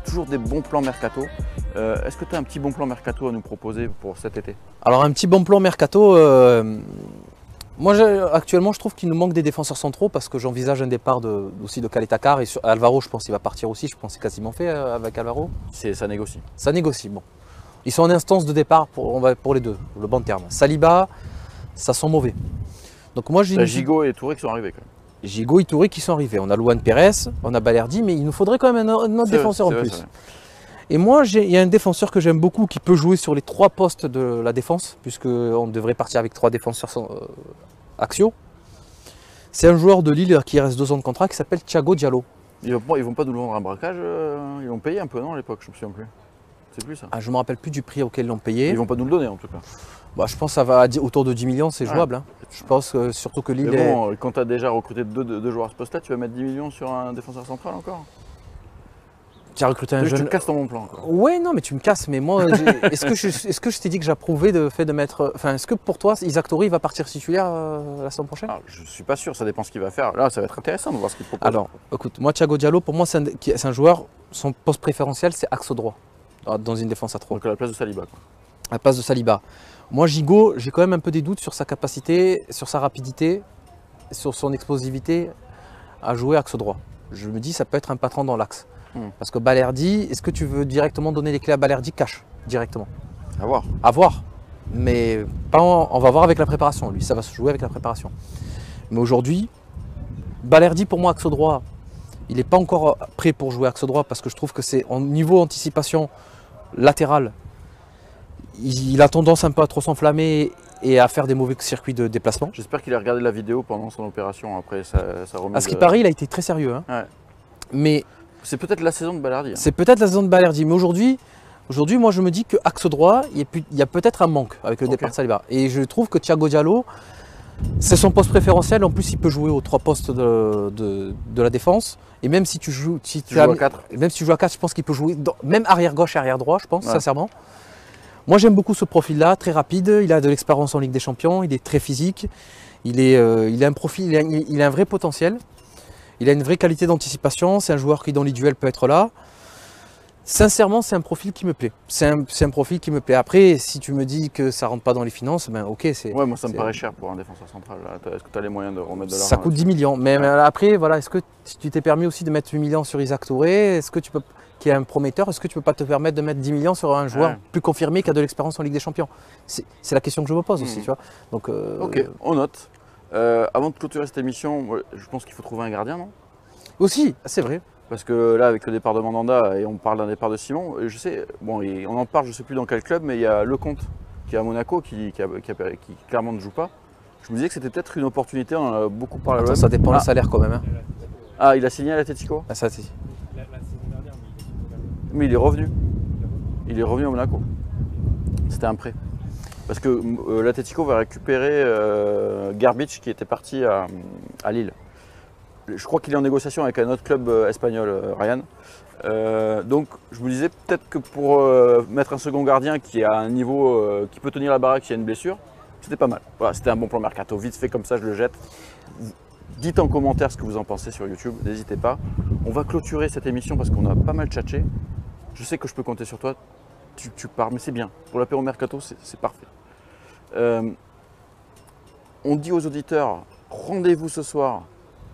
Toujours des bons plans mercato. Est-ce que tu as un petit bon plan mercato à nous proposer pour cet été? Alors un petit bon plan mercato, Moi, actuellement, je trouve qu'il nous manque des défenseurs centraux parce que j'envisage un départ aussi de Caleta-Car et Alvaro, je pense qu'il va partir aussi. Je pense que c'est quasiment fait avec Alvaro. Ça négocie. Ça négocie, bon. Ils sont en instance de départ pour les deux, le bon terme. Saliba, ça sent mauvais. Donc moi, j'ai Gigot et Touré qui sont arrivés quand même. Gigot et Touré qui sont arrivés. On a Luan Pérez, on a Balerdi, mais il nous faudrait quand même un autre défenseur en plus. Et moi, il y a un défenseur que j'aime beaucoup qui peut jouer sur les 3 postes de la défense, puisqu'on devrait partir avec 3 défenseurs axiaux. C'est un joueur de Lille qui reste 2 ans de contrat qui s'appelle Thiago Diallo. Ils vont pas nous vendre un braquage, ils l'ont payé un peu, non, à l'époque, je me souviens plus. C'est plus ça. Ah, je ne me rappelle plus du prix auquel ils l'ont payé. Ils vont pas nous le donner en tout cas. Bah, je pense que ça va autour de 10 millions, c'est jouable. Hein. Je pense surtout que Lille. Mais bon, quand tu as déjà recruté deux joueurs à ce poste-là, tu vas mettre 10 millions sur un défenseur central encore? Tu as recruté un jeune. Tu me casses dans mon plan. Ouais, non, mais tu me casses. Mais moi, est-ce que je t'ai dit que j'approuvais le fait de mettre. Enfin, est-ce que pour toi, Isaac Touré va partir titulaire la semaine prochaine? Je suis pas sûr, ça dépend ce qu'il va faire. Là, ça va être intéressant de voir ce qu'il propose. Alors, écoute, moi, Thiago Diallo, pour moi, c'est un joueur, son poste préférentiel, c'est axe droit, dans une défense à 3. Donc à la place de Saliba, quoi. À la place de Saliba. Moi, Gigot, j'ai quand même un peu des doutes sur sa capacité, sur sa rapidité, sur son explosivité à jouer axe droit. Je me dis, ça peut être un patron dans l'axe. Parce que Balerdi, est-ce que tu veux directement donner les clés à Balerdi cash directement? À voir. À voir. Mais on va voir avec la préparation. Lui, ça va se jouer avec la préparation. Mais aujourd'hui, Balerdi, pour moi, axe droit, il n'est pas encore prêt pour jouer axe droit parce que je trouve que c'est en niveau anticipation latérale. Il a tendance un peu à trop s'enflammer et à faire des mauvais circuits de déplacement. J'espère qu'il a regardé la vidéo pendant son opération. Après, ça remet. À ce qui paraît, il a été très sérieux. Hein. Ouais. Mais c'est peut-être la saison de Balerdi. Hein. C'est peut-être la saison de Balerdi. Mais aujourd'hui, moi, je me dis que axe droit, il y a peut-être un manque avec le départ de Saliba. Et je trouve que Thiago Diallo, c'est son poste préférentiel. En plus, il peut jouer aux 3 postes de la défense. Et même si tu joues, à 4. Même si tu joues à 4, je pense qu'il peut jouer même arrière gauche et arrière droit, je pense, sincèrement. Moi, j'aime beaucoup ce profil-là, très rapide. Il a de l'expérience en Ligue des Champions. Il est très physique. Il a un profil, il a un vrai potentiel. Il a une vraie qualité d'anticipation. C'est un joueur qui, dans les duels, peut être là. Sincèrement, c'est un profil qui me plaît. C'est un profil qui me plaît. Après, si tu me dis que ça ne rentre pas dans les finances, ben ok. Ouais, moi ça me paraît cher pour un défenseur central. Est-ce que tu as les moyens de remettre de l'argent? Ça coûte 10 millions. Mais après, voilà, est-ce que tu t'es permis aussi de mettre 8 millions sur Isaac Touré? Est-ce que tu peux, qui est un prometteur, est-ce que tu ne peux pas te permettre de mettre 10 millions sur un joueur plus confirmé qui a de l'expérience en Ligue des Champions? C'est la question que je me pose aussi, tu vois. Donc, ok, on note. Avant de clôturer cette émission, je pense qu'il faut trouver un gardien, non? Aussi, c'est vrai. Parce que là, avec le départ de Mandanda, et on parle d'un départ de Simon, je sais, bon, on en parle, je ne sais plus dans quel club, mais il y a Lecomte qui est à Monaco, qui clairement ne joue pas. Je me disais que c'était peut-être une opportunité, on en a beaucoup parlé. Attends, ça dépend du salaire quand même. Hein. Ah, il a signé à l'Atlético? Ah, ça, c'est... Mais il est revenu. Il est revenu à Monaco. C'était un prêt. Parce que l'Atlético va récupérer Garbich qui était parti à Lille. Je crois qu'il est en négociation avec un autre club espagnol, Ryan. Donc je me disais peut-être que pour mettre un second gardien qui a un niveau qui peut tenir la baraque s'il y a une blessure, c'était pas mal. Voilà, c'était un bon plan mercato. Vite fait comme ça, je le jette. Dites en commentaire ce que vous en pensez sur YouTube, n'hésitez pas. On va clôturer cette émission parce qu'on a pas mal tchatché. Je sais que je peux compter sur toi. Tu pars, mais c'est bien. Pour l'apéro mercato, c'est parfait. On dit aux auditeurs, rendez-vous ce soir.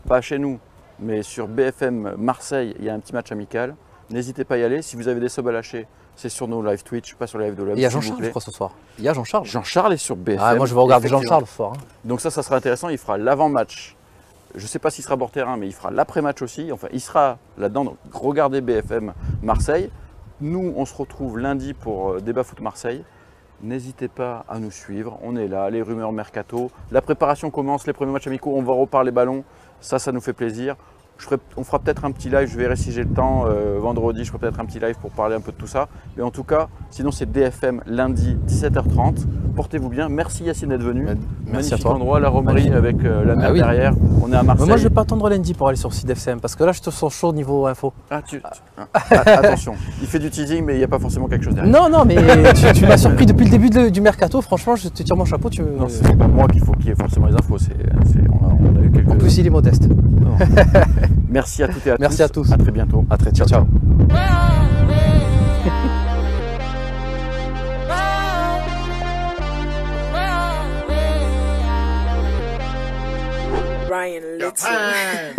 Pas chez nous, mais sur BFM Marseille, il y a un petit match amical. N'hésitez pas à y aller. Si vous avez des subs à lâcher, c'est sur nos live Twitch, pas sur le live de l'Hub. Il y a Jean-Charles, je crois, ce soir. Il y a Jean-Charles. Jean-Charles est sur BFM. Ah, moi, je vais regarder Jean-Charles ce soir. Hein. Donc ça sera intéressant. Il fera l'avant-match. Je ne sais pas s'il sera bord terrain, mais il fera l'après-match aussi. Enfin, il sera là-dedans. Donc regardez BFM Marseille. Nous, on se retrouve lundi pour Débat Foot Marseille. N'hésitez pas à nous suivre. On est là, les rumeurs mercato. La préparation commence, les premiers matchs amicaux. On va reparler ballon. Ça nous fait plaisir. On fera peut-être un petit live, je verrai si j'ai le temps. Vendredi, je ferai peut-être un petit live pour parler un peu de tout ça. Mais en tout cas, sinon c'est DFM lundi 17h30. Portez-vous bien. Merci Yacine d'être venu. Merci à toi. Magnifique endroit, la Romerie avec la mer derrière. On est à Marseille. Mais moi, je ne vais pas attendre lundi pour aller sur site FCM parce que là, je te sens chaud niveau info. Attention, il fait du teasing, mais il n'y a pas forcément quelque chose derrière. Non, mais tu m'as surpris depuis le début du mercato. Franchement, je te tire mon chapeau. Non, c'est pas moi qu'il faut qu'il y ait forcément les infos. On a eu quelques... En plus, il est modeste. Merci à toutes et à tous. Merci à tous. À très bientôt. À très ciao. Japan.